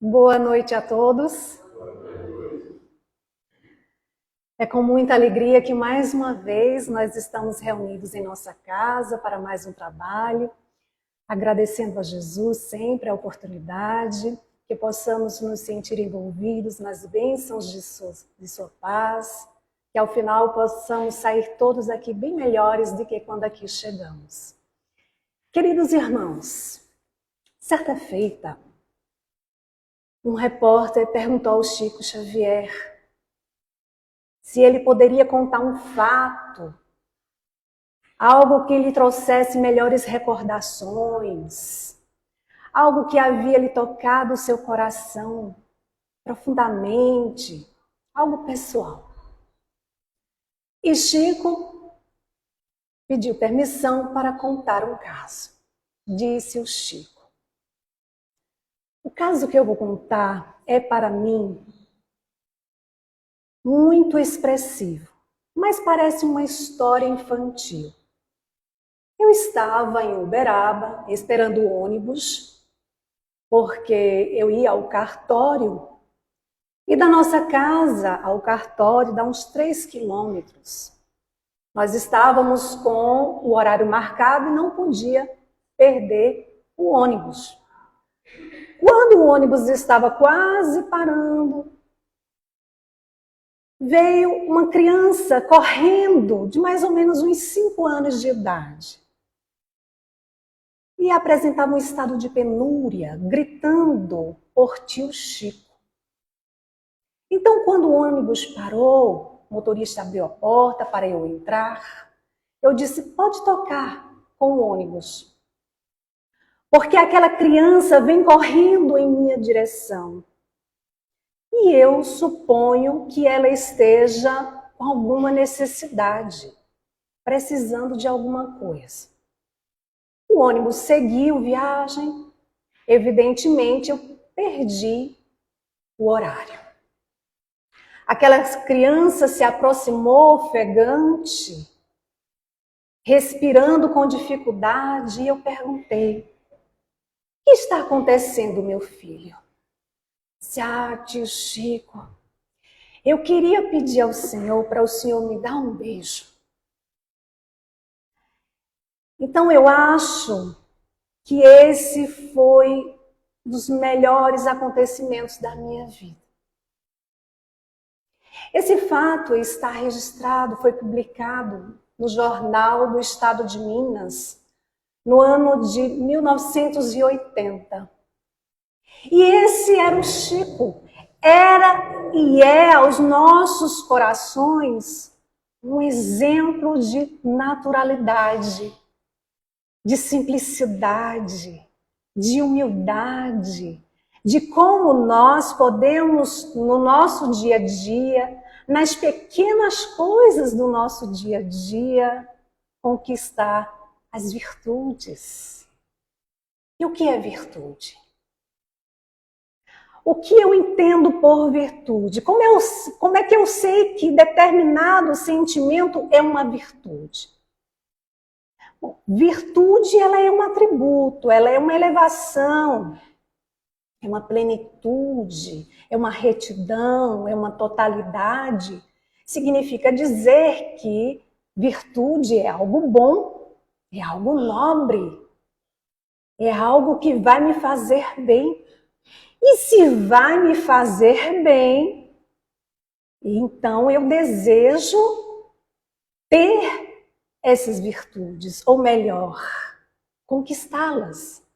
Boa noite a todos. É com muita alegria que mais uma vez nós estamos reunidos em nossa casa para mais um trabalho, agradecendo a Jesus sempre a oportunidade, que possamos nos sentir envolvidos nas bênçãos de sua paz, que ao final possamos sair todos aqui bem melhores do que quando aqui chegamos. Queridos irmãos, certa feita, um repórter perguntou ao Chico Xavier se ele poderia contar um fato, algo que lhe trouxesse melhores recordações, algo que havia lhe tocado o seu coração profundamente, algo pessoal. E Chico pediu permissão para contar um caso. Disse o Chico: o caso que eu vou contar é, para mim, muito expressivo, mas parece uma história infantil. Eu estava em Uberaba, esperando o ônibus, porque eu ia ao cartório, e da nossa casa ao cartório dá uns 3 quilômetros. Nós estávamos com o horário marcado e não podia perder o ônibus. Quando o ônibus estava quase parando, veio uma criança correndo de mais ou menos uns 5 anos de idade. E apresentava um estado de penúria, gritando por tio Chico. Então, quando o ônibus parou, o motorista abriu a porta para eu entrar. Eu disse: pode tocar com o ônibus, porque aquela criança vem correndo em minha direção. E eu suponho que ela esteja com alguma necessidade, precisando de alguma coisa. O ônibus seguiu viagem. Evidentemente, eu perdi o horário. Aquela criança se aproximou ofegante, respirando com dificuldade, e eu perguntei: o que está acontecendo, meu filho? Tio Chico, eu queria pedir ao Senhor para o Senhor me dar um beijo. Então eu acho que esse foi um dos melhores acontecimentos da minha vida. Esse fato está registrado, foi publicado no Jornal do Estado de Minas, no ano de 1980. E esse era o Chico. Era e é aos nossos corações um exemplo de naturalidade, de simplicidade, de humildade, de como nós podemos, no nosso dia a dia, nas pequenas coisas do nosso dia a dia, conquistar as virtudes. E o que é virtude? O que eu entendo por virtude? Como é que eu sei que determinado sentimento é uma virtude? Bom, virtude, ela é um atributo, ela é uma elevação, é uma plenitude, é uma retidão, é uma totalidade. Significa dizer que virtude é algo bom, é algo nobre, é algo que vai me fazer bem. E se vai me fazer bem, então eu desejo ter essas virtudes, ou melhor, conquistá-las.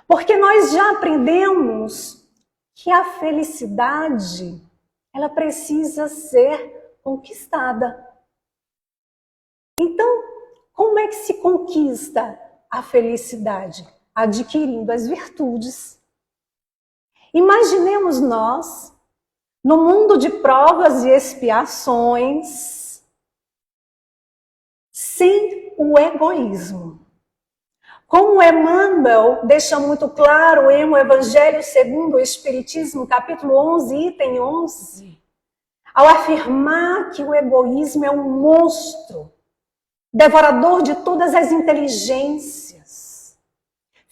Porque nós já aprendemos que a felicidade, ela precisa ser conquistada. Então, como é que se conquista a felicidade? Adquirindo as virtudes. Imaginemos nós, no mundo de provas e expiações, sem o egoísmo. Como Emmanuel deixa muito claro em O Evangelho segundo o Espiritismo, capítulo 11, item 11, ao afirmar que o egoísmo é um monstro, devorador de todas as inteligências,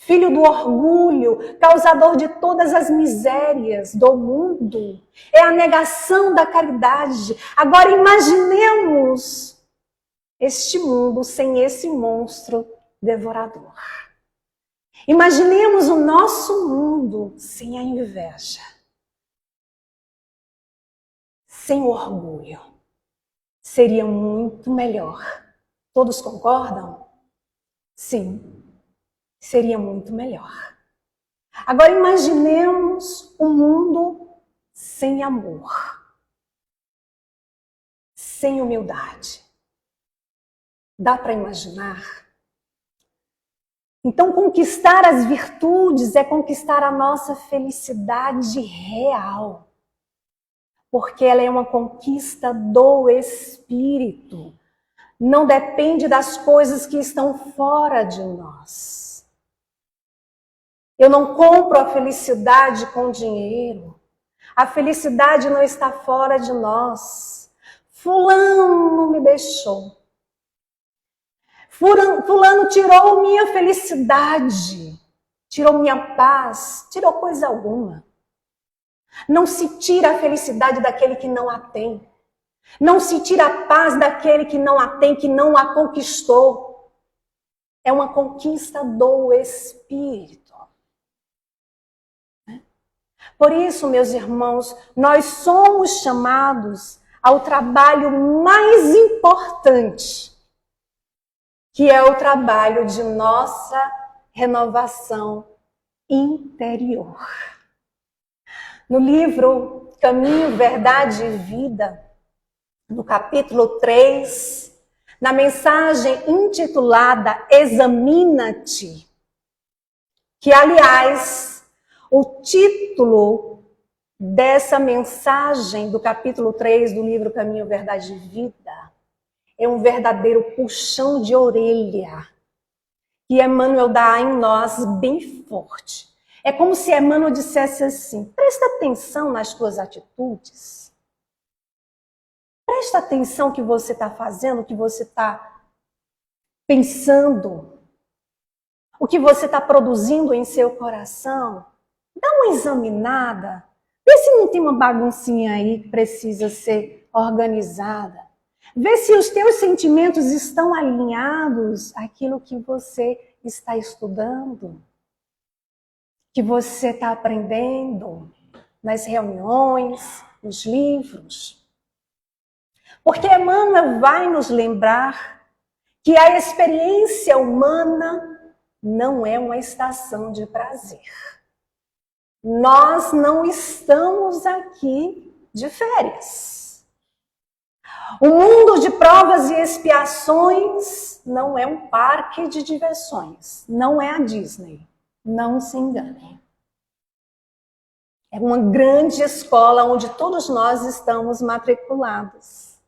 filho do orgulho, causador de todas as misérias do mundo. É a negação da caridade. Agora imaginemos este mundo sem esse monstro devorador. Imaginemos o nosso mundo sem a inveja, sem o orgulho. Seria muito melhor. Todos concordam? Sim, seria muito melhor. Agora imaginemos um mundo sem amor, sem humildade. Dá para imaginar? Então, conquistar as virtudes é conquistar a nossa felicidade real. Porque ela é uma conquista do espírito. Não depende das coisas que estão fora de nós. Eu não compro a felicidade com dinheiro. A felicidade não está fora de nós. Fulano me deixou. Fulano tirou minha felicidade, tirou minha paz, tirou coisa alguma. Não se tira a felicidade daquele que não a tem. Não se tira a paz daquele que não a tem, que não a conquistou. É uma conquista do Espírito. Por isso, meus irmãos, nós somos chamados ao trabalho mais importante, que é o trabalho de nossa renovação interior. No livro Caminho, Verdade e Vida, no capítulo 3, na mensagem intitulada Examina-te, que, aliás, o título dessa mensagem do capítulo 3 do livro Caminho, Verdade e Vida é um verdadeiro puxão de orelha que Emmanuel dá em nós bem forte. É como se Emmanuel dissesse assim: presta atenção nas tuas atitudes. Presta atenção no que você está fazendo, o que você está pensando, o que você está produzindo em seu coração. Dá uma examinada. Vê se não tem uma baguncinha aí que precisa ser organizada. Vê se os teus sentimentos estão alinhados àquilo que você está estudando, que você está aprendendo nas reuniões, nos livros. Porque Emmanuel vai nos lembrar que a experiência humana não é uma estação de prazer. Nós não estamos aqui de férias. O mundo de provas e expiações não é um parque de diversões, não é a Disney, não se enganem. É uma grande escola onde todos nós estamos matriculados.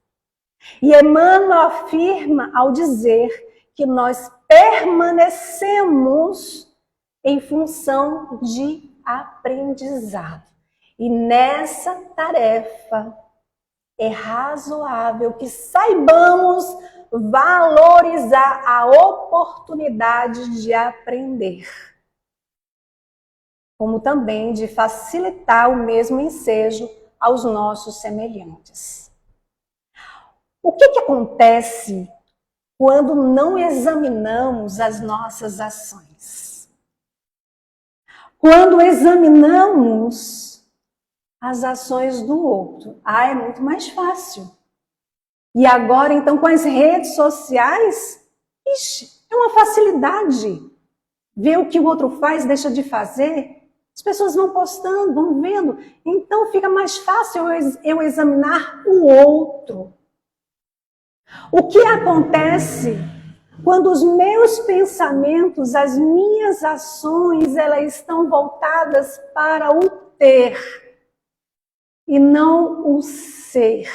E Emmanuel afirma ao dizer que nós permanecemos em função de aprendizado. E nessa tarefa é razoável que saibamos valorizar a oportunidade de aprender, como também de facilitar o mesmo ensejo aos nossos semelhantes. O que acontece quando não examinamos as nossas ações? Quando examinamos as ações do outro, é muito mais fácil. E agora, então, com as redes sociais, é uma facilidade. Ver o que o outro faz, deixa de fazer. As pessoas vão postando, vão vendo. Então, fica mais fácil eu examinar o outro. O que acontece quando os meus pensamentos, as minhas ações, elas estão voltadas para o ter e não o ser?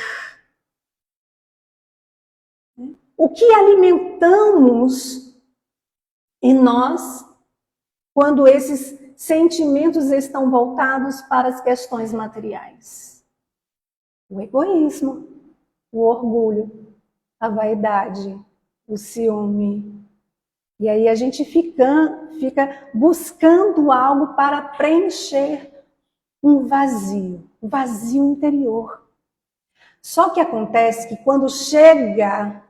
O que alimentamos em nós quando esses sentimentos estão voltados para as questões materiais? O egoísmo, o orgulho, a vaidade, o ciúme, E aí a gente fica buscando algo para preencher um vazio interior. Só que acontece que quando chega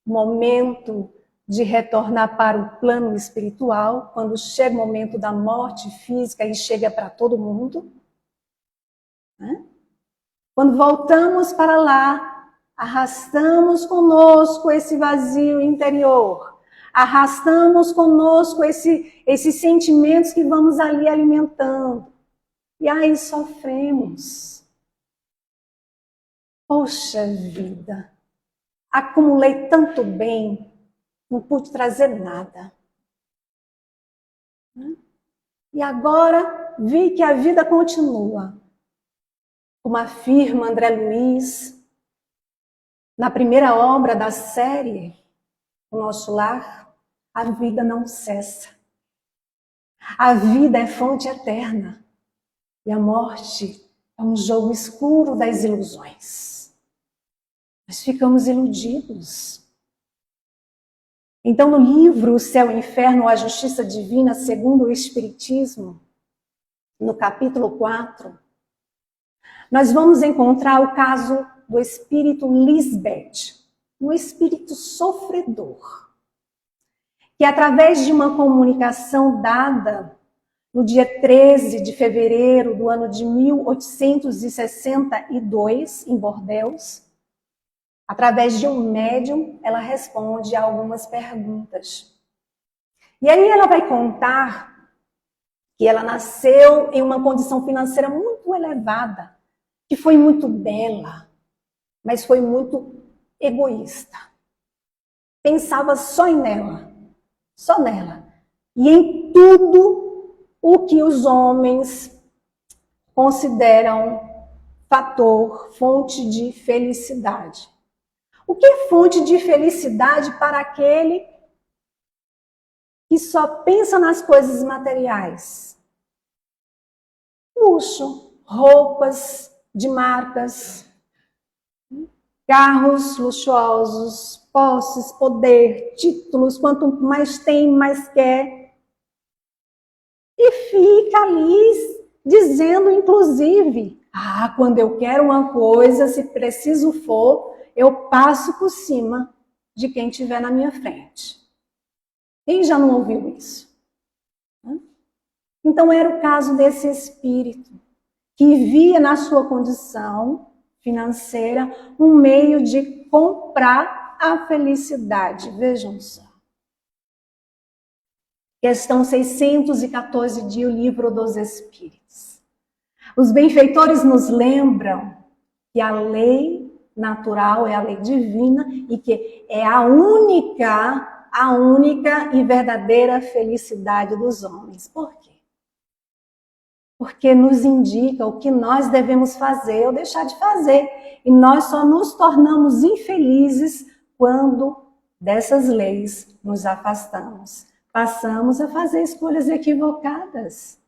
o momento de retornar para o plano espiritual, quando chega o momento da morte física e chega para todo mundo, né? Quando voltamos para lá, arrastamos conosco esse vazio interior, arrastamos conosco esses sentimentos que vamos ali alimentando. E aí sofremos. Poxa vida, acumulei tanto bem, não pude trazer nada. E agora vi que a vida continua. Como afirma André Luiz, na primeira obra da série, O Nosso Lar, a vida não cessa. A vida é fonte eterna. E a morte é um jogo escuro das ilusões. Nós ficamos iludidos. Então, no livro O Céu e o Inferno, a Justiça Divina, segundo o Espiritismo, no capítulo 4, nós vamos encontrar o caso do espírito Lisbeth, um espírito sofredor, que através de uma comunicação dada no dia 13 de fevereiro do ano de 1862, em Bordeaux, através de um médium, ela responde a algumas perguntas. E aí ela vai contar que ela nasceu em uma condição financeira muito elevada, que foi muito bela, mas foi muito egoísta. Pensava só nela. E em tudo o que os homens consideram fator, fonte de felicidade. O que é fonte de felicidade para aquele que só pensa nas coisas materiais? Luxo, roupas de marcas, carros luxuosos, posses, poder, títulos, quanto mais tem, mais quer. E fica ali dizendo, inclusive, quando eu quero uma coisa, se preciso for, eu passo por cima de quem estiver na minha frente. Quem já não ouviu isso? Então era o caso desse espírito, que via na sua condição financeira um meio de comprar a felicidade. Vejam só. Questão 614 de O Livro dos Espíritos. Os benfeitores nos lembram que a lei natural é a lei divina e que é a única e verdadeira felicidade dos homens. Por quê? Porque nos indica o que nós devemos fazer ou deixar de fazer. E nós só nos tornamos infelizes quando dessas leis nos afastamos. Passamos a fazer escolhas equivocadas.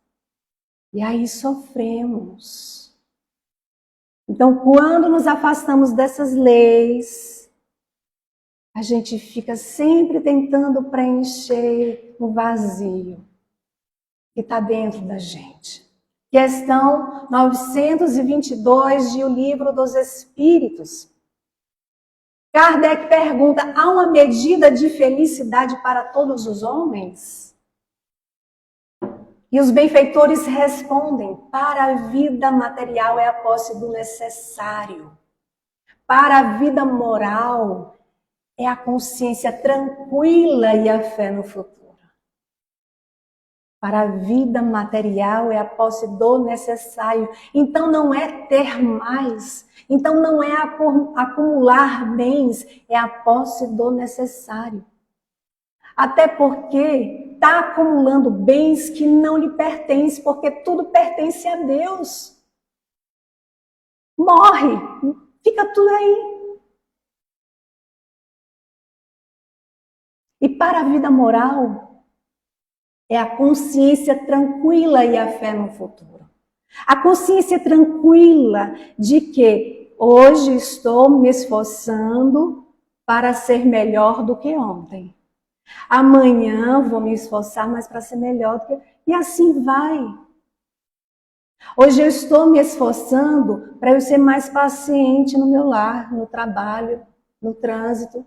E aí sofremos. Então, quando nos afastamos dessas leis, a gente fica sempre tentando preencher o vazio que está dentro da gente. Questão 922 de O Livro dos Espíritos. Kardec pergunta, há uma medida de felicidade para todos os homens? E os benfeitores respondem, para a vida material é a posse do necessário. Para a vida moral é a consciência tranquila e a fé no futuro. Para a vida material é a posse do necessário. Então não é ter mais. Então não é acumular bens. É a posse do necessário. Até porque está acumulando bens que não lhe pertencem. Porque tudo pertence a Deus. Morre. Fica tudo aí. E para a vida moral é a consciência tranquila e a fé no futuro. A consciência tranquila de que hoje estou me esforçando para ser melhor do que ontem. Amanhã vou me esforçar mais para ser melhor do que... E assim vai. Hoje eu estou me esforçando para eu ser mais paciente no meu lar, no trabalho, no trânsito.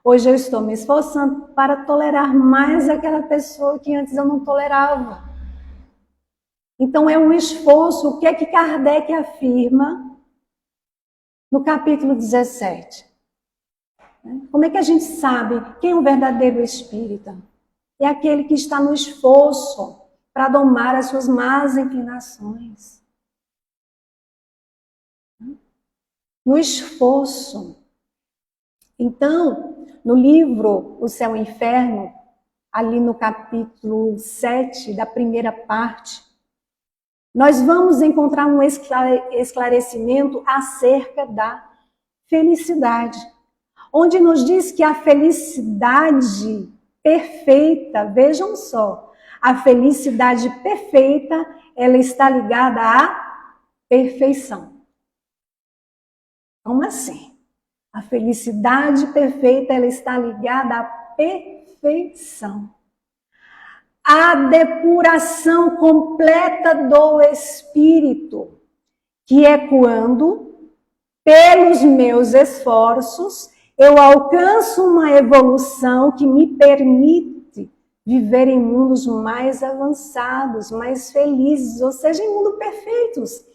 Hoje eu estou me esforçando para tolerar mais aquela pessoa que antes eu não tolerava. Então é um esforço. O que é que Kardec afirma no capítulo 17? Como é que a gente sabe quem é o verdadeiro espírita? É aquele que está no esforço para domar as suas más inclinações. No esforço. Então, no livro O Céu e o Inferno, ali no capítulo 7, da primeira parte, nós vamos encontrar um esclarecimento acerca da felicidade, onde nos diz que a felicidade perfeita, vejam só, a felicidade perfeita, ela está ligada à perfeição. Como assim? A felicidade perfeita, ela está ligada à perfeição. A depuração completa do espírito, que é quando, pelos meus esforços, eu alcanço uma evolução que me permite viver em mundos mais avançados, mais felizes, ou seja, em mundos perfeitos.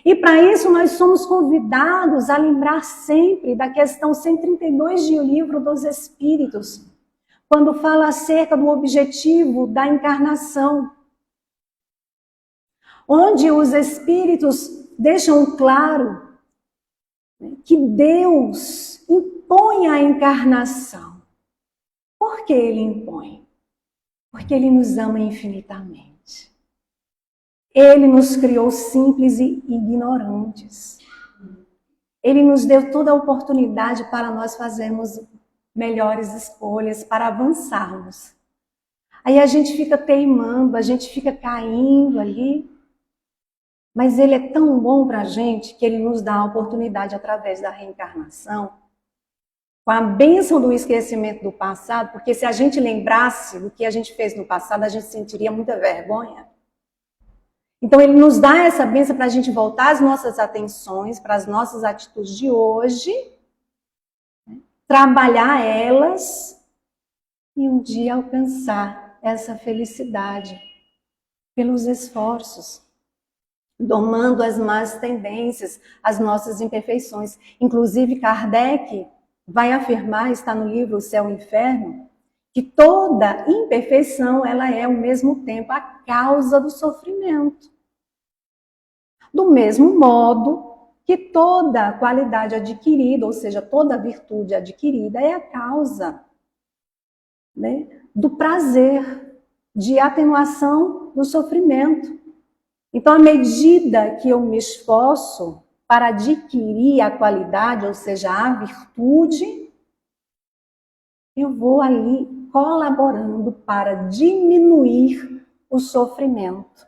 E para isso nós somos convidados a lembrar sempre da questão 132 de O Livro dos Espíritos, quando fala acerca do objetivo da encarnação, onde os espíritos deixam claro que Deus impõe a encarnação. Por que Ele impõe? Porque Ele nos ama infinitamente. Ele nos criou simples e ignorantes. Ele nos deu toda a oportunidade para nós fazermos melhores escolhas, para avançarmos. Aí a gente fica teimando, a gente fica caindo ali. Mas Ele é tão bom para a gente que Ele nos dá a oportunidade através da reencarnação, com a bênção do esquecimento do passado, porque se a gente lembrasse do que a gente fez no passado, a gente sentiria muita vergonha. Então Ele nos dá essa bênção para a gente voltar as nossas atenções, para as nossas atitudes de hoje, trabalhar elas e um dia alcançar essa felicidade pelos esforços, domando as más tendências, as nossas imperfeições. Inclusive Kardec vai afirmar, está no livro O Céu e o Inferno, que toda imperfeição ela é ao mesmo tempo a causa do sofrimento. Do mesmo modo que toda qualidade adquirida, ou seja, toda virtude adquirida é a causa, né, do prazer, de atenuação do sofrimento. Então, à medida que eu me esforço para adquirir a qualidade, ou seja, a virtude, eu vou ali colaborando para diminuir o sofrimento.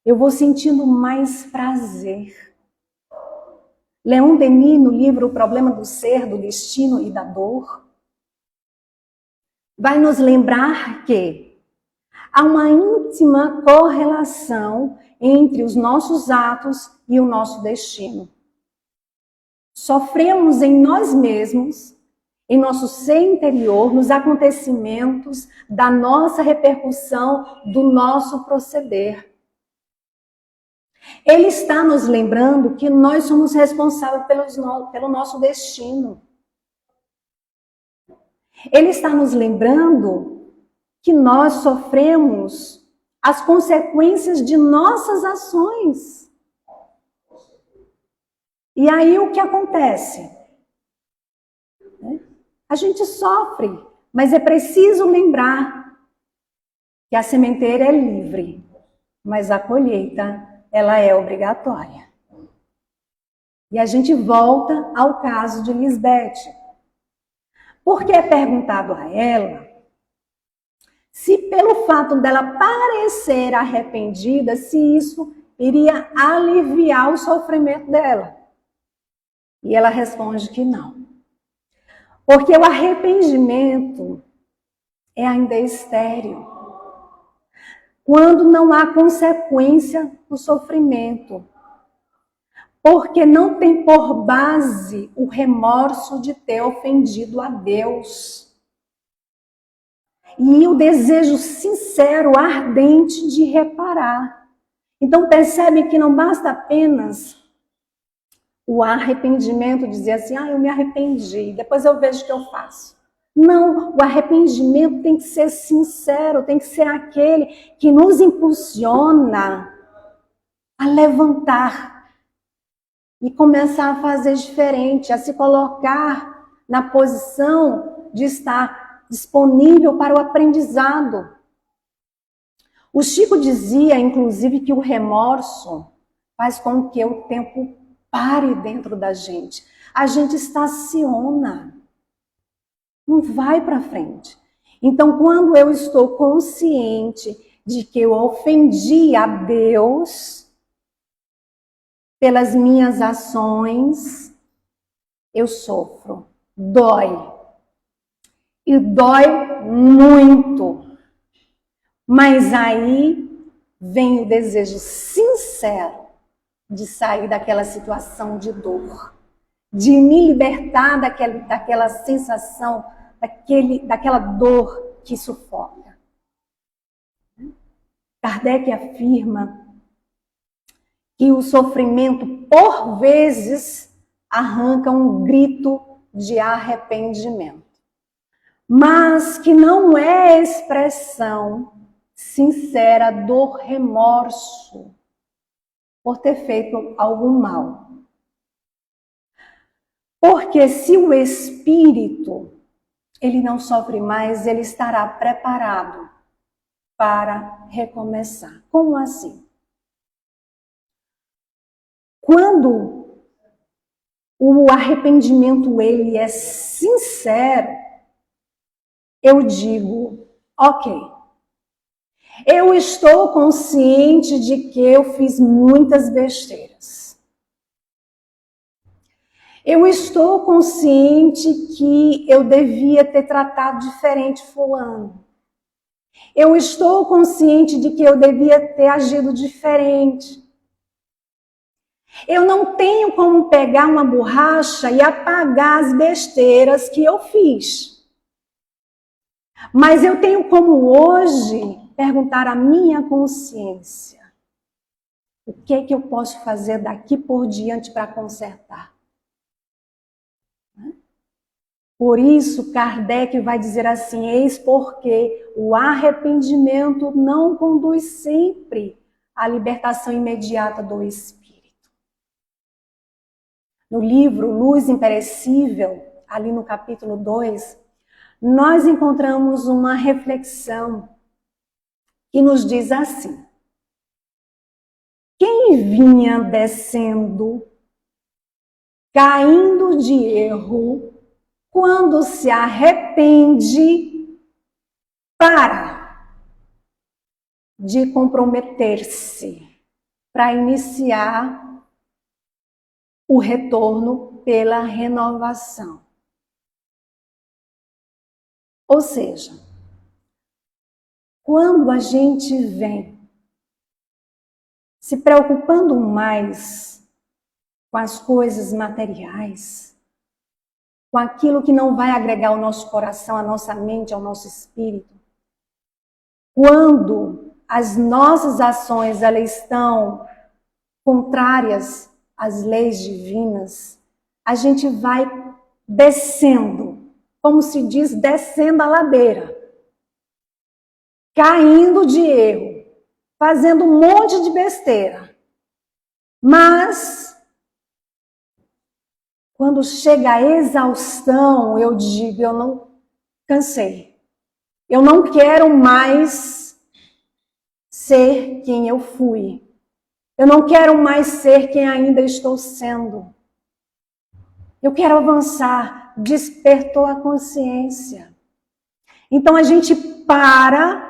Eu vou sentindo mais prazer. Leon Denis, no livro O Problema do Ser, do Destino e da Dor, vai nos lembrar que há uma íntima correlação entre os nossos atos e o nosso destino. Sofremos em nós mesmos, em nosso ser interior, nos acontecimentos da nossa repercussão, do nosso proceder. Ele está nos lembrando que nós somos responsáveis pelo nosso destino. Ele está nos lembrando que nós sofremos as consequências de nossas ações. E aí o que acontece? A gente sofre, mas é preciso lembrar que a sementeira é livre, mas a colheita, ela é obrigatória. E a gente volta ao caso de Lisbeth. Porque é perguntado a ela se pelo fato dela parecer arrependida, se isso iria aliviar o sofrimento dela. E ela responde que não. Porque o arrependimento é ainda estéril. Quando não há consequência no sofrimento. Porque não tem por base o remorso de ter ofendido a Deus. E o desejo sincero, ardente de reparar. Então percebe que não basta apenas o arrependimento, dizer assim, eu me arrependi, depois eu vejo o que eu faço. Não, o arrependimento tem que ser sincero, tem que ser aquele que nos impulsiona a levantar e começar a fazer diferente, a se colocar na posição de estar disponível para o aprendizado. O Chico dizia, inclusive, que o remorso faz com que o tempo pare dentro da gente. A gente estaciona, não vai para frente. Então, quando eu estou consciente de que eu ofendi a Deus pelas minhas ações, eu sofro, dói. E dói muito. Mas aí vem o desejo sincero de sair daquela situação de dor, de me libertar daquela sensação, daquela dor que sufoca. Kardec afirma que o sofrimento, por vezes, arranca um grito de arrependimento, mas que não é expressão sincera do remorso por ter feito algum mal. Porque se o espírito, ele não sofre mais, ele estará preparado para recomeçar. Como assim? Quando o arrependimento ele é sincero, eu digo, ok, eu estou consciente de que eu fiz muitas besteiras. Eu estou consciente que eu devia ter tratado diferente fulano. Eu estou consciente de que eu devia ter agido diferente. Eu não tenho como pegar uma borracha e apagar as besteiras que eu fiz. Mas eu tenho como hoje perguntar à minha consciência: o que é que eu posso fazer daqui por diante para consertar? Por isso, Kardec vai dizer assim: eis porque o arrependimento não conduz sempre à libertação imediata do espírito. No livro Luz Imperecível, ali no capítulo 2, nós encontramos uma reflexão que nos diz assim: quem vinha descendo, caindo de erro, quando se arrepende, para de comprometer-se para iniciar o retorno pela renovação. Ou seja, quando a gente vem se preocupando mais com as coisas materiais, com aquilo que não vai agregar ao nosso coração, à nossa mente, ao nosso espírito, quando as nossas ações elas estão contrárias às leis divinas, a gente vai descendo, como se diz, descendo a ladeira, caindo de erro, fazendo um monte de besteira. Mas, quando chega a exaustão, eu digo, eu não cansei. Eu não quero mais ser quem eu fui. Eu não quero mais ser quem ainda estou sendo. Eu quero avançar. Despertou a consciência. Então a gente para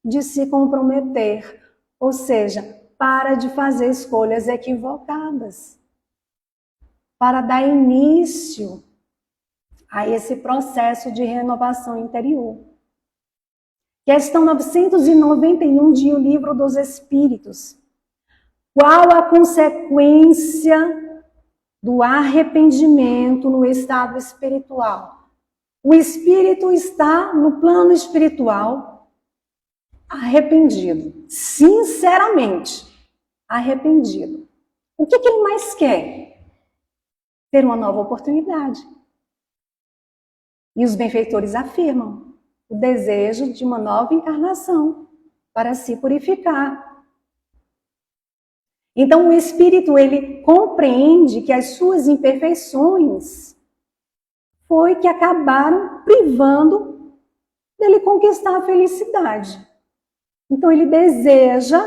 de se comprometer. Ou seja, para de fazer escolhas equivocadas. Para dar início a esse processo de renovação interior. Questão 991 de O Livro dos Espíritos. Qual a consequência do arrependimento no estado espiritual? O espírito está no plano espiritual arrependido, sinceramente arrependido. O que ele mais quer? Ter uma nova oportunidade. E os benfeitores afirmam o desejo de uma nova encarnação para se purificar. Então o espírito, ele compreende que as suas imperfeições foi que acabaram privando dele conquistar a felicidade. Então ele deseja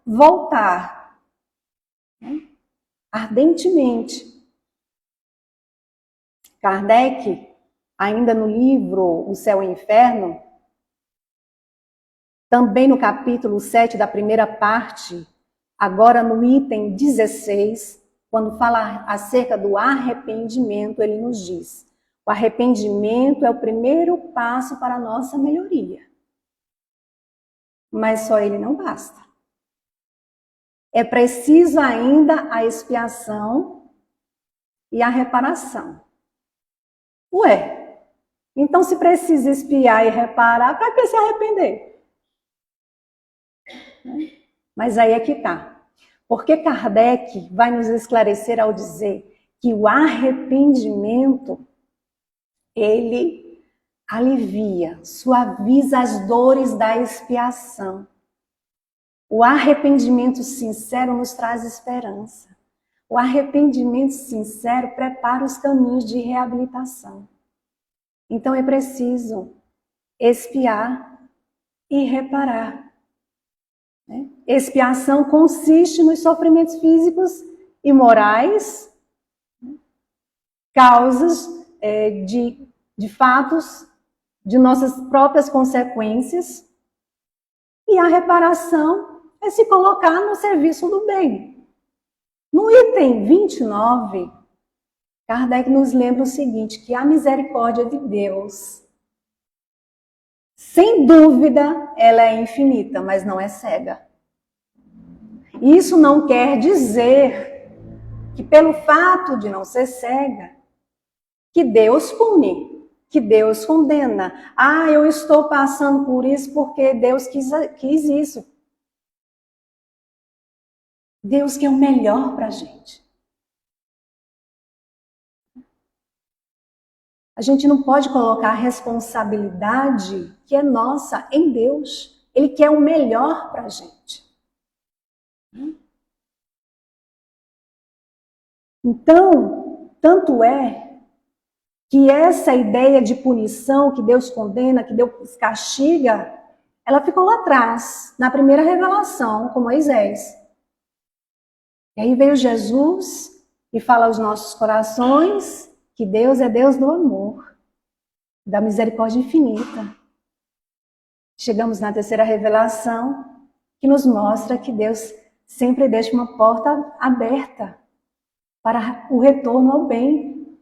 voltar, né, ardentemente. Kardec, ainda no livro O Céu e o Inferno, também no capítulo 7 da primeira parte, agora no item 16, quando fala acerca do arrependimento, ele nos diz: o arrependimento é o primeiro passo para a nossa melhoria. Mas só ele não basta. É preciso ainda a expiação e a reparação. Ué, então se precisa expiar e reparar, para que se arrepender? Mas aí é que tá. Porque Kardec vai nos esclarecer ao dizer que o arrependimento, ele alivia, suaviza as dores da expiação. O arrependimento sincero nos traz esperança. O arrependimento sincero prepara os caminhos de reabilitação. Então é preciso expiar e reparar. Expiação consiste nos sofrimentos físicos e morais, causas de fatos, de nossas próprias consequências, e a reparação é se colocar no serviço do bem. No item 29, Kardec nos lembra o seguinte, que a misericórdia de Deus, sem dúvida, ela é infinita, mas não é cega. Isso não quer dizer que pelo fato de não ser cega, que Deus pune, que Deus condena. Ah, eu estou passando por isso porque Deus quis isso. Deus quer o melhor para a gente. A gente não pode colocar a responsabilidade que é nossa em Deus. Ele quer o melhor para a gente. Então, tanto é que essa ideia de punição, que Deus condena, que Deus castiga, ela ficou lá atrás, na primeira revelação com Moisés. E aí veio Jesus e fala aos nossos corações que Deus é Deus do amor, da misericórdia infinita. Chegamos na terceira revelação, que nos mostra que Deus sempre deixa uma porta aberta para o retorno ao bem.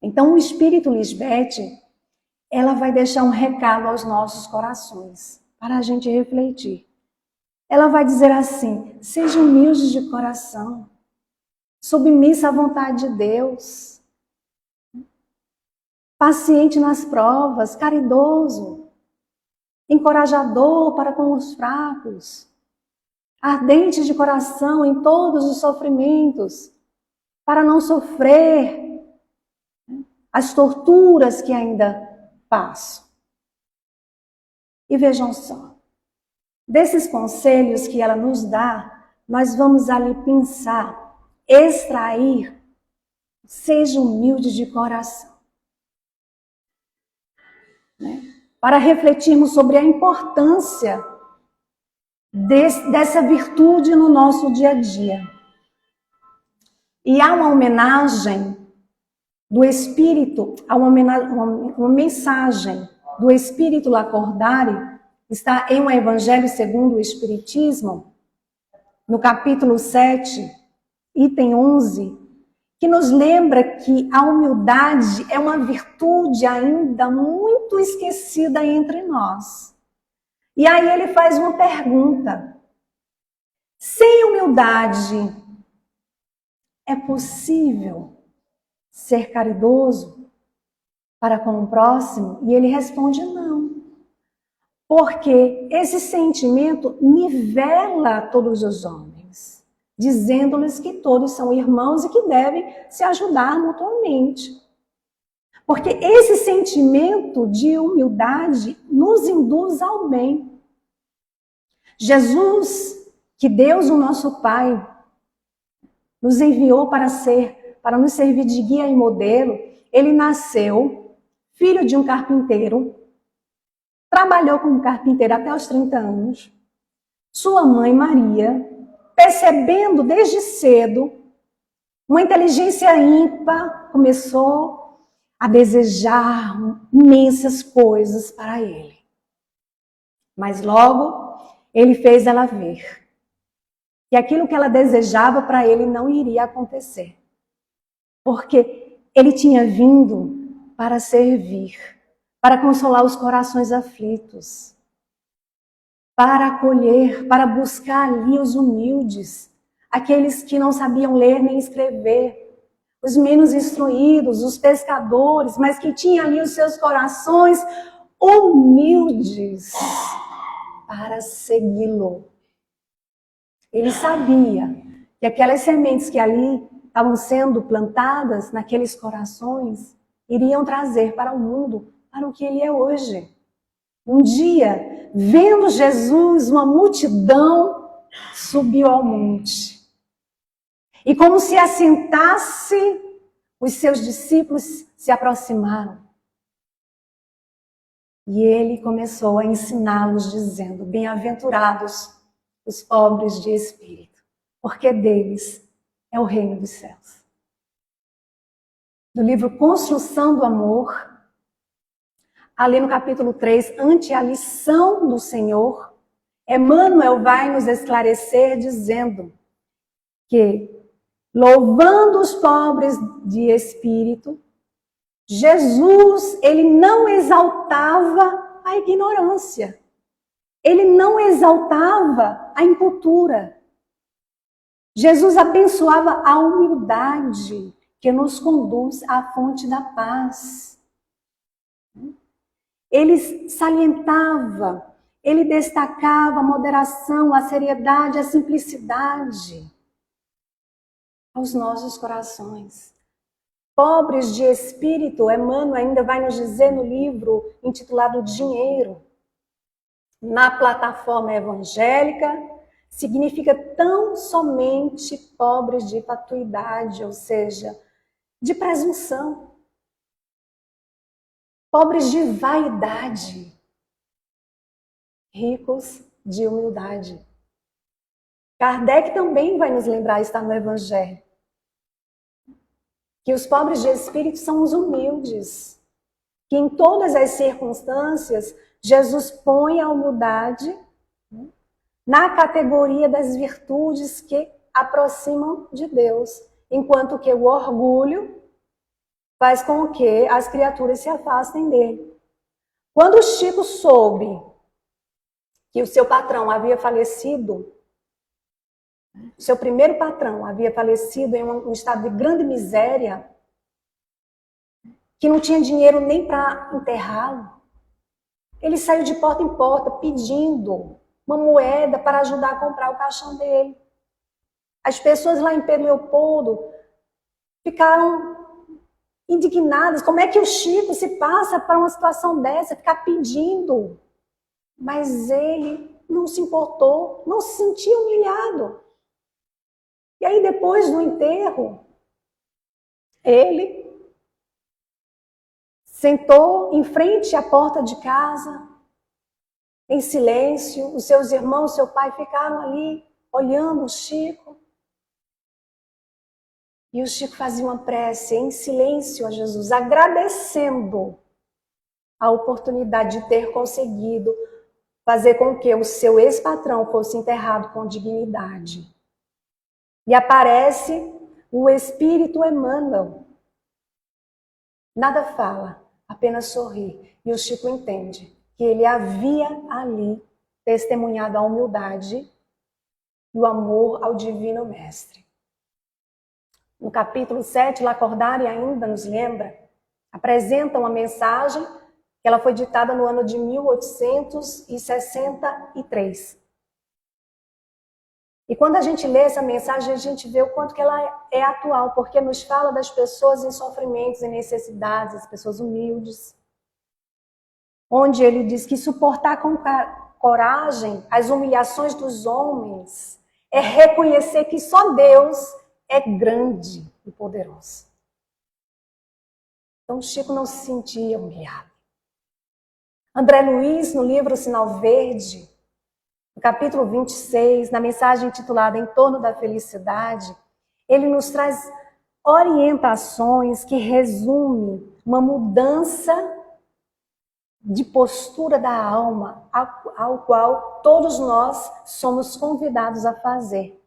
Então o Espírito Lisbeth, ela vai deixar um recado aos nossos corações, para a gente refletir. Ela vai dizer assim: seja humilde de coração, submissa à vontade de Deus, paciente nas provas, caridoso, encorajador para com os fracos, ardente de coração em todos os sofrimentos, para não sofrer as torturas que ainda passo. E vejam só, desses conselhos que ela nos dá, nós vamos ali pensar, extrair, seja humilde de coração. Para refletirmos sobre a importância dessa virtude no nosso dia a dia. E há uma homenagem do Espírito, há uma mensagem do Espírito Lacordaire, está em um Evangelho segundo o Espiritismo, no capítulo 7, item 11, que nos lembra que a humildade é uma virtude ainda muito esquecida entre nós. E aí ele faz uma pergunta: sem humildade, é possível ser caridoso para com o próximo? E ele responde não. Porque esse sentimento nivela todos os homens, dizendo-lhes que todos são irmãos e que devem se ajudar mutuamente. Porque esse sentimento de humildade nos induz ao bem. Jesus, que Deus, o nosso Pai, nos enviou para nos servir de guia e modelo. Ele nasceu filho de um carpinteiro, trabalhou como carpinteiro até os 30 anos. Sua mãe, Maria, percebendo desde cedo uma inteligência ímpar, começou a desejar imensas coisas para ele. Mas logo ele fez ela ver que aquilo que ela desejava para ele não iria acontecer. Porque ele tinha vindo para servir, para consolar os corações aflitos, para acolher, para buscar ali os humildes, aqueles que não sabiam ler nem escrever, os menos instruídos, os pescadores, mas que tinham ali os seus corações humildes para segui-lo. Ele sabia que aquelas sementes que ali estavam sendo plantadas naqueles corações iriam trazer para o mundo, para o que ele é hoje. Um dia, vendo Jesus, uma multidão subiu ao monte. E como se assentasse, os seus discípulos se aproximaram. E ele começou a ensiná-los, dizendo: bem-aventurados os pobres de espírito, porque deles é o reino dos céus. Do livro Construção do Amor, ali no capítulo 3, ante a lição do Senhor, Emmanuel vai nos esclarecer dizendo que, louvando os pobres de espírito, Jesus, ele não exaltava a ignorância. Ele não exaltava a incultura. Jesus abençoava a humildade que nos conduz à fonte da paz. Ele salientava, ele destacava a moderação, a seriedade, a simplicidade aos nossos corações. Pobres de espírito, Emmanuel ainda vai nos dizer no livro intitulado Dinheiro, na plataforma evangélica, significa tão somente pobres de fatuidade, ou seja, de presunção. Pobres de vaidade, ricos de humildade. Kardec também vai nos lembrar, está no Evangelho, que os pobres de espírito são os humildes, que em todas as circunstâncias Jesus põe a humildade na categoria das virtudes que aproximam de Deus, enquanto que o orgulho faz com que as criaturas se afastem dele. Quando o Chico soube que o seu patrão havia falecido, seu primeiro patrão havia falecido em um estado de grande miséria, que não tinha dinheiro nem para enterrá-lo, ele saiu de porta em porta pedindo uma moeda para ajudar a comprar o caixão dele. As pessoas lá em Pedro Leopoldo ficaram indignadas. Como é que o Chico se passa para uma situação dessa, ficar pedindo? Mas ele não se importou, não se sentia humilhado. E aí depois do enterro, ele sentou em frente à porta de casa, em silêncio. Os seus irmãos, seu pai ficaram ali olhando o Chico. E o Chico fazia uma prece em silêncio a Jesus, agradecendo a oportunidade de ter conseguido fazer com que o seu ex-patrão fosse enterrado com dignidade. E aparece o Espírito Emmanuel. Nada fala, apenas sorri. E o Chico entende que ele havia ali testemunhado a humildade e o amor ao Divino Mestre. No capítulo 7, Lacordaire ainda nos lembra, apresenta uma mensagem que ela foi ditada no ano de 1863. E quando a gente lê essa mensagem, a gente vê o quanto que ela é atual, porque nos fala das pessoas em sofrimentos e necessidades, as pessoas humildes. Onde ele diz que suportar com coragem as humilhações dos homens é reconhecer que só Deus é grande e poderoso. Então Chico não se sentia humilhado. André Luiz, no livro Sinal Verde, no capítulo 26, na mensagem intitulada Em Torno da Felicidade, ele nos traz orientações que resumem uma mudança de postura da alma, ao qual todos nós somos convidados a fazer.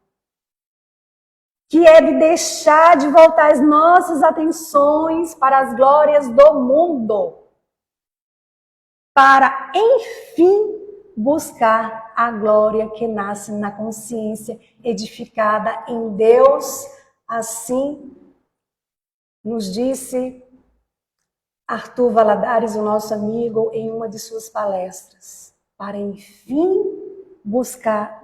Que é de deixar de voltar as nossas atenções para as glórias do mundo, para, enfim, buscar a glória que nasce na consciência edificada em Deus. Assim nos disse Arthur Valadares, o nosso amigo, em uma de suas palestras, para, enfim, buscar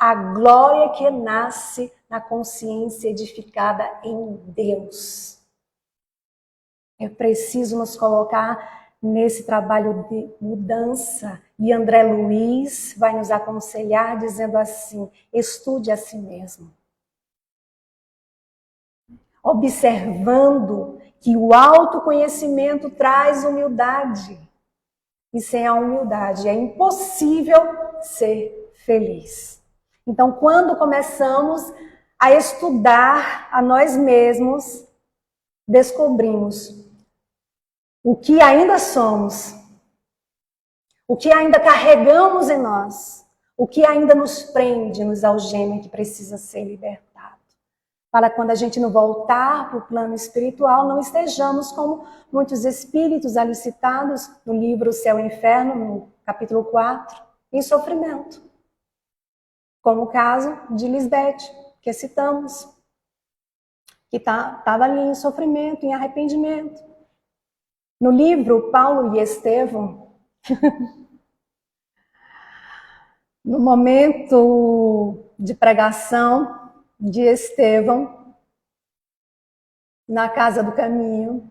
a glória que nasce na consciência edificada em Deus. É preciso nos colocar nesse trabalho de mudança. E André Luiz vai nos aconselhar dizendo assim: estude a si mesmo. Observando que o autoconhecimento traz humildade. E sem a humildade é impossível ser feliz. Então, quando começamos a estudar a nós mesmos, descobrimos o que ainda somos, o que ainda carregamos em nós, o que ainda nos prende, nos algema e que precisa ser libertado. Para quando a gente não voltar para o plano espiritual, não estejamos como muitos espíritos ali citados no livro O Céu e o Inferno, no capítulo 4, em sofrimento. Como o caso de Lisbeth, que citamos, que estava ali em sofrimento, em arrependimento. No livro Paulo e Estevão, no momento de pregação de Estevão, na Casa do Caminho,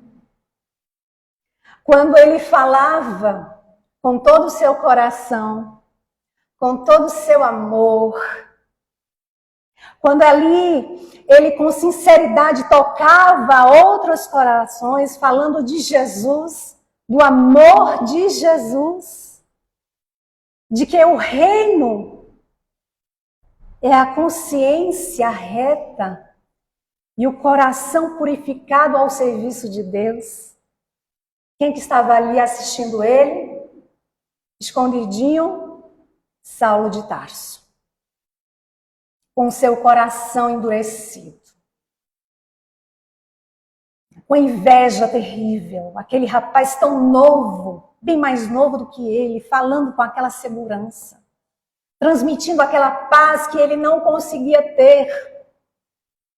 quando ele falava com todo o seu coração, com todo o seu amor, quando ali ele com sinceridade tocava outros corações, falando de Jesus, do amor de Jesus, de que o reino é a consciência reta e o coração purificado ao serviço de Deus. Quem que estava ali assistindo ele? Escondidinho, Saulo de Tarso, com seu coração endurecido, com inveja terrível, aquele rapaz tão novo, bem mais novo do que ele, falando com aquela segurança, transmitindo aquela paz que ele não conseguia ter.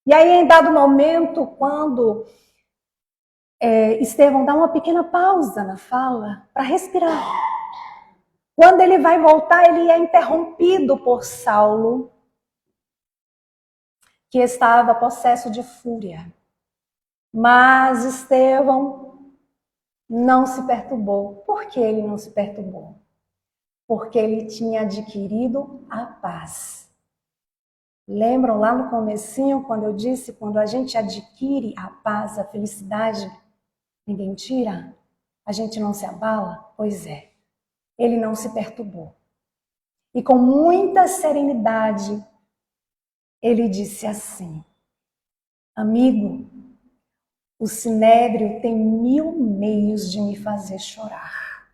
E aí, em dado momento, quando Estevão dá uma pequena pausa na fala para respirar, quando ele vai voltar, ele é interrompido por Saulo, que estava possesso de fúria. Mas Estevão não se perturbou. Por que ele não se perturbou? Porque ele tinha adquirido a paz. Lembram lá no comecinho, quando eu disse, quando a gente adquire a paz, a felicidade, ninguém tira? A gente não se abala? Pois é, ele não se perturbou. E com muita serenidade, ele disse assim: amigo, o sinédrio tem 1000 meios de me fazer chorar.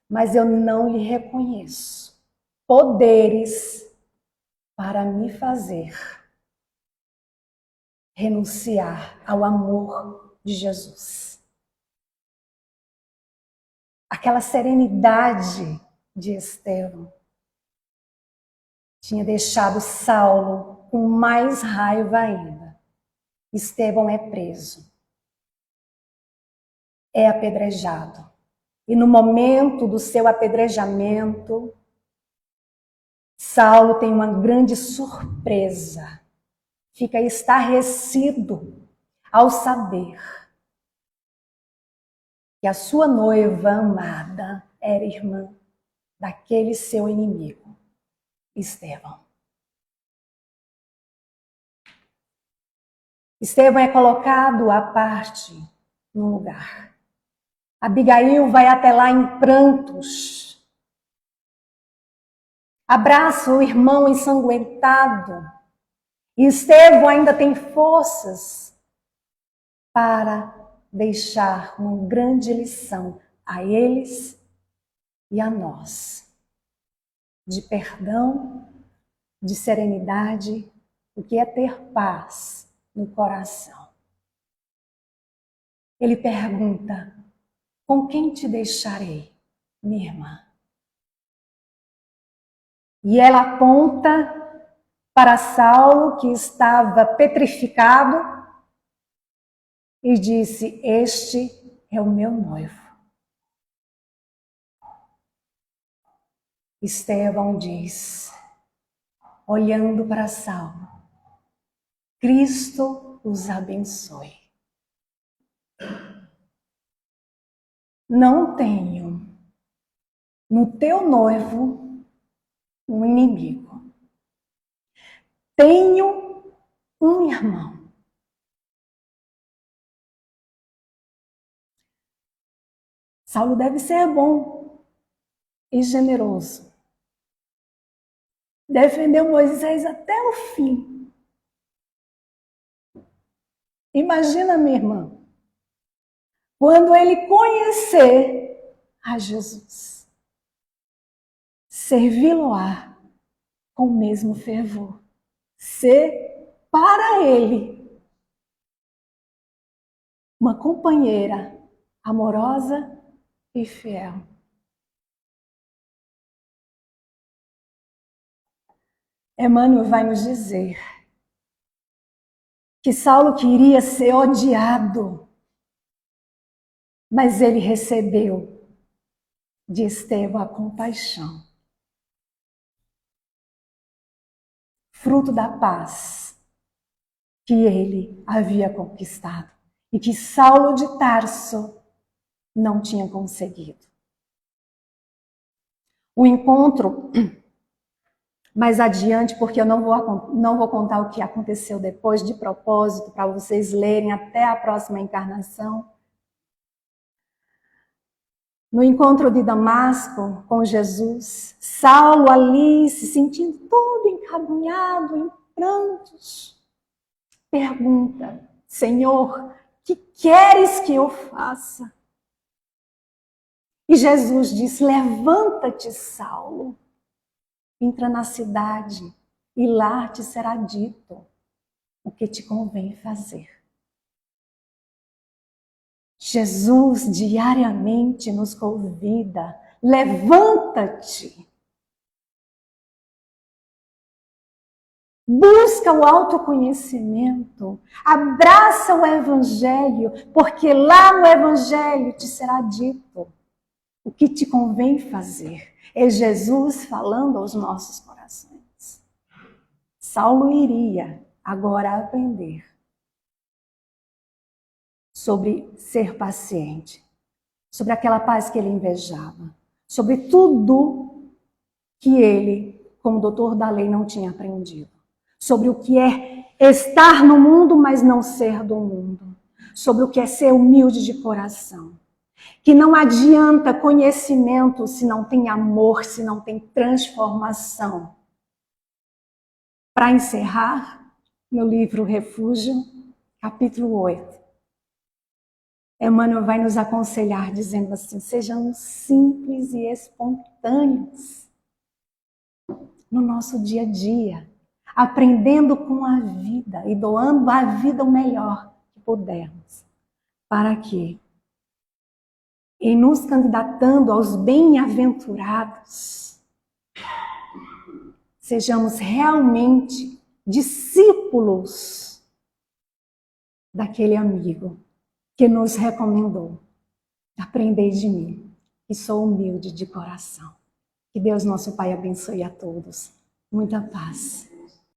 Mas eu não lhe reconheço poderes para me fazer renunciar ao amor de Jesus. Aquela serenidade de Estevão tinha deixado Saulo com mais raiva ainda. Estevão é preso, é apedrejado. E no momento do seu apedrejamento, Saulo tem uma grande surpresa. Fica estarrecido ao saber que a sua noiva amada era irmã daquele seu inimigo, Estevão. Estevão é colocado à parte num lugar. Abigail vai até lá em prantos. Abraça o irmão ensanguentado. E Estevão ainda tem forças para deixar uma grande lição a eles e a nós. De perdão, de serenidade, o que é ter paz no coração. Ele pergunta: com quem te deixarei, minha irmã? E ela aponta para Saulo, que estava petrificado, e disse: este é o meu noivo. Estevão diz, olhando para Saulo: Cristo os abençoe. Não tenho no teu noivo um inimigo. Tenho um irmão. Saulo deve ser bom e generoso. Defendeu Moisés até o fim. Imagina, minha irmã, quando ele conhecer a Jesus, servi-lo-á com o mesmo fervor. Ser para ele uma companheira amorosa e fiel. Emmanuel vai nos dizer que Saulo queria ser odiado, mas ele recebeu de Estevão a compaixão, fruto da paz que ele havia conquistado e que Saulo de Tarso não tinha conseguido. O encontro mais adiante, porque eu não vou contar o que aconteceu depois, de propósito, para vocês lerem até a próxima encarnação. No encontro de Damasco com Jesus, Saulo ali se sentindo todo encabunhado, em prantos, pergunta: Senhor, que queres que eu faça? E Jesus diz: levanta-te, Saulo, entra na cidade e lá te será dito o que te convém fazer. Jesus diariamente nos convida: levanta-te. Busca o autoconhecimento, abraça o Evangelho, porque lá no Evangelho te será dito o que te convém fazer. É Jesus falando aos nossos corações. Saulo iria agora aprender sobre ser paciente, sobre aquela paz que ele invejava, sobre tudo que ele, como doutor da lei, não tinha aprendido, sobre o que é estar no mundo, mas não ser do mundo, sobre o que é ser humilde de coração, que não adianta conhecimento se não tem amor, se não tem transformação. Para encerrar, meu livro Refúgio, capítulo 8, Emmanuel vai nos aconselhar dizendo assim: sejamos simples e espontâneos no nosso dia a dia. aprendendo com a vida e doando à vida o melhor que pudermos. Para que, em nos candidatando aos bem-aventurados, sejamos realmente discípulos daquele amigo que nos recomendou. Aprendei de mim, que sou humilde de coração. Que Deus, nosso Pai, abençoe a todos. Muita paz.